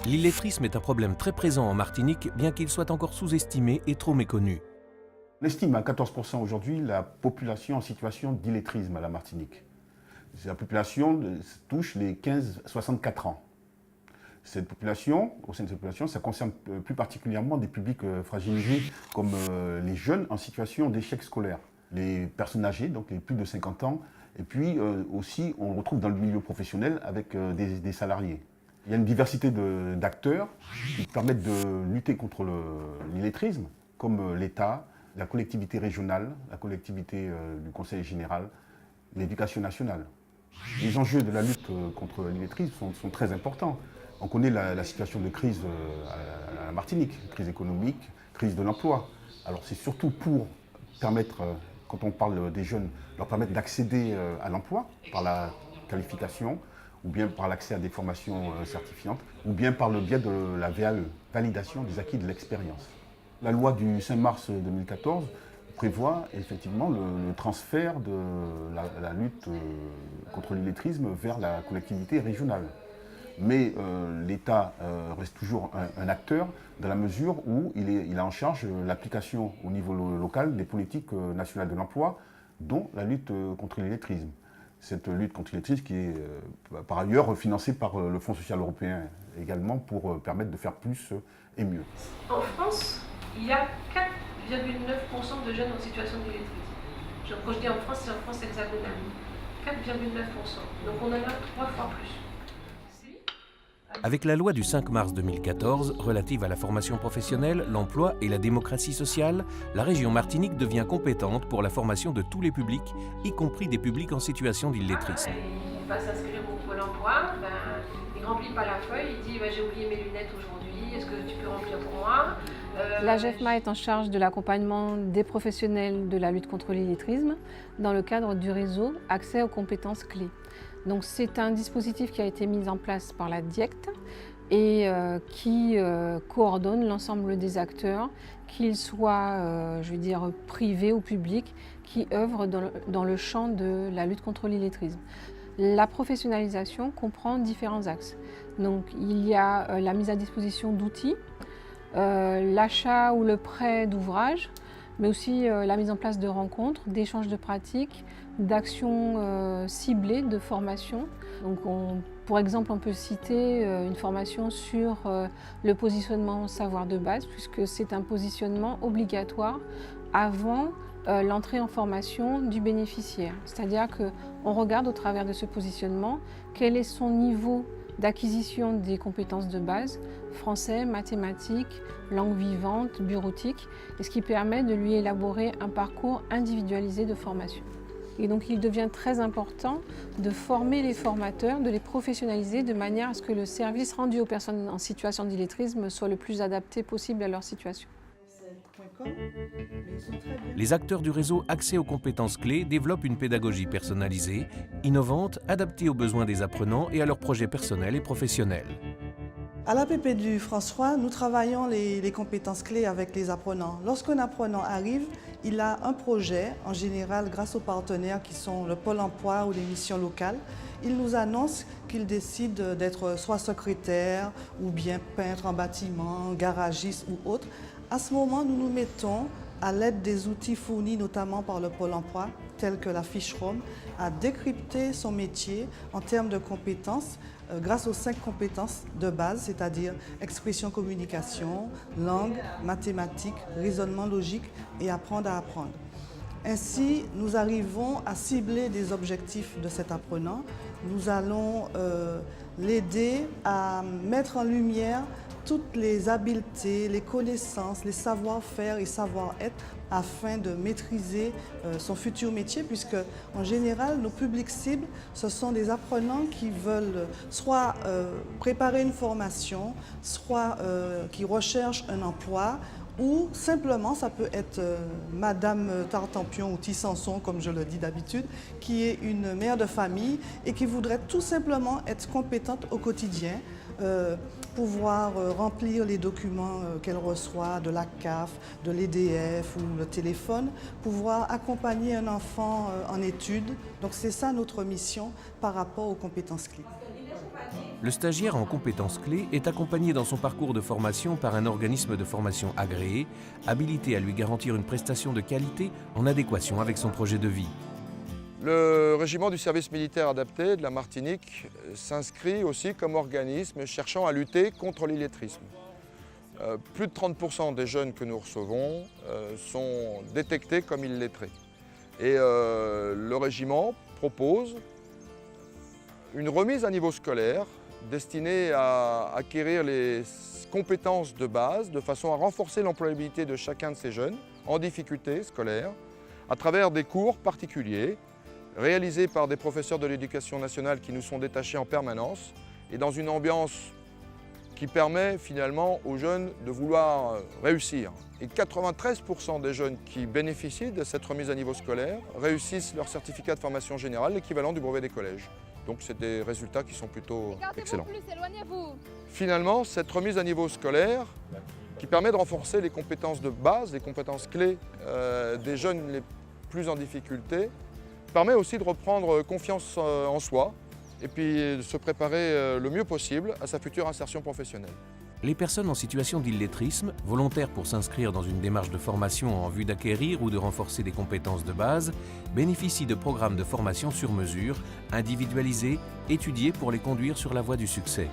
L'illettrisme est un problème très présent en Martinique, bien qu'il soit encore sous-estimé et trop méconnu. On estime à 14% aujourd'hui la population en situation d'illettrisme à la Martinique. La population touche les 15-64 ans. Cette population, au sein de cette population, ça concerne plus particulièrement des publics fragilisés comme les jeunes en situation d'échec scolaire, les personnes âgées, donc les plus de 50 ans, et puis aussi on retrouve dans le milieu professionnel avec des salariés. Il y a une diversité d'acteurs qui permettent de lutter contre l'illettrisme, comme l'État, la collectivité régionale, la collectivité du Conseil général, l'éducation nationale. Les enjeux de la lutte contre l'illettrisme sont très importants. On connaît la situation de crise à la Martinique, crise économique, crise de l'emploi. Alors c'est surtout pour permettre, quand on parle des jeunes, leur permettre d'accéder à l'emploi par la qualification, ou bien par l'accès à des formations certifiantes, ou bien par le biais de la VAE, validation des acquis de l'expérience. La loi du 5 mars 2014 prévoit effectivement le transfert de la lutte contre l'illettrisme vers la collectivité régionale. Mais l'État reste toujours un acteur dans la mesure où il a en charge l'application au niveau local des politiques nationales de l'emploi, dont la lutte contre l'illettrisme. Cette lutte contre l'illettrisme qui est par ailleurs financée par le Fonds social européen également pour permettre de faire plus et mieux. En France, il y a 4,9% de jeunes en situation d'illettrisme. Quand je dis en France, c'est en France hexagonale. 4,9%. Donc on en a 3 fois plus. Avec la loi du 5 mars 2014 relative à la formation professionnelle, l'emploi et la démocratie sociale, la région Martinique devient compétente pour la formation de tous les publics, y compris des publics en situation d'illettrisme. Il va s'inscrire au Pôle emploi, il ne remplit pas la feuille, il dit j'ai oublié mes lunettes aujourd'hui, est-ce que tu peux remplir pour moi? La GEFMA est en charge de l'accompagnement des professionnels de la lutte contre l'illettrisme dans le cadre du réseau Accès aux compétences clés. Donc c'est un dispositif qui a été mis en place par la DIECT et qui coordonne l'ensemble des acteurs, qu'ils soient privés ou publics, qui œuvrent dans le champ de la lutte contre l'illettrisme. La professionnalisation comprend différents axes. Donc il y a la mise à disposition d'outils, l'achat ou le prêt d'ouvrages, mais aussi la mise en place de rencontres, d'échanges de pratiques, d'actions ciblées de formation. Donc pour exemple, on peut citer une formation sur le positionnement savoir de base, puisque c'est un positionnement obligatoire avant l'entrée en formation du bénéficiaire. C'est-à-dire qu'on regarde au travers de ce positionnement quel est son niveau d'acquisition des compétences de base, français, mathématiques, langue vivante, bureautique, et ce qui permet de lui élaborer un parcours individualisé de formation. Et donc il devient très important de former les formateurs, de les professionnaliser de manière à ce que le service rendu aux personnes en situation d'illettrisme soit le plus adapté possible à leur situation. Les acteurs du réseau Accès aux compétences clés développent une pédagogie personnalisée, innovante, adaptée aux besoins des apprenants et à leurs projets personnels et professionnels. À l'APP du François, nous travaillons les compétences clés avec les apprenants. Lorsqu'un apprenant arrive, il a un projet, en général grâce aux partenaires qui sont le Pôle emploi ou les missions locales. Il nous annonce qu'il décide d'être soit secrétaire ou bien peintre en bâtiment, garagiste ou autre. À ce moment, nous nous mettons, à l'aide des outils fournis notamment par le Pôle emploi, tels que la fiche Rome, à décrypter son métier en termes de compétences grâce aux 5 compétences de base, c'est-à-dire expression, communication, langue, mathématiques, raisonnement logique et apprendre à apprendre. Ainsi, nous arrivons à cibler des objectifs de cet apprenant. Nous allons l'aider à mettre en lumière toutes les habiletés, les connaissances, les savoir-faire et savoir-être afin de maîtriser son futur métier, puisque en général, nos publics cibles, ce sont des apprenants qui veulent soit préparer une formation, soit qui recherchent un emploi, ou simplement, ça peut être Madame Tartampion ou Tissanson, comme je le dis d'habitude, qui est une mère de famille et qui voudrait tout simplement être compétente au quotidien, pouvoir remplir les documents qu'elle reçoit de la CAF, de l'EDF ou le téléphone, pouvoir accompagner un enfant en études. Donc c'est ça notre mission par rapport aux compétences clés. Le stagiaire en compétences clés est accompagné dans son parcours de formation par un organisme de formation agréé, habilité à lui garantir une prestation de qualité en adéquation avec son projet de vie. Le régiment du service militaire adapté de la Martinique s'inscrit aussi comme organisme cherchant à lutter contre l'illettrisme. Plus de 30% des jeunes que nous recevons sont détectés comme illettrés. Et le régiment propose une remise à niveau scolaire destinée à acquérir les compétences de base de façon à renforcer l'employabilité de chacun de ces jeunes en difficulté scolaire à travers des cours particuliers réalisés par des professeurs de l'éducation nationale qui nous sont détachés en permanence et dans une ambiance qui permet finalement aux jeunes de vouloir réussir. Et 93% des jeunes qui bénéficient de cette remise à niveau scolaire réussissent leur certificat de formation générale, l'équivalent du brevet des collèges. Donc c'est des résultats qui sont plutôt excellents. Finalement, cette remise à niveau scolaire qui permet de renforcer les compétences de base, les compétences clés des jeunes les plus en difficulté, permet aussi de reprendre confiance en soi et puis de se préparer le mieux possible à sa future insertion professionnelle. Les personnes en situation d'illettrisme, volontaires pour s'inscrire dans une démarche de formation en vue d'acquérir ou de renforcer des compétences de base, bénéficient de programmes de formation sur mesure, individualisés, étudiés pour les conduire sur la voie du succès.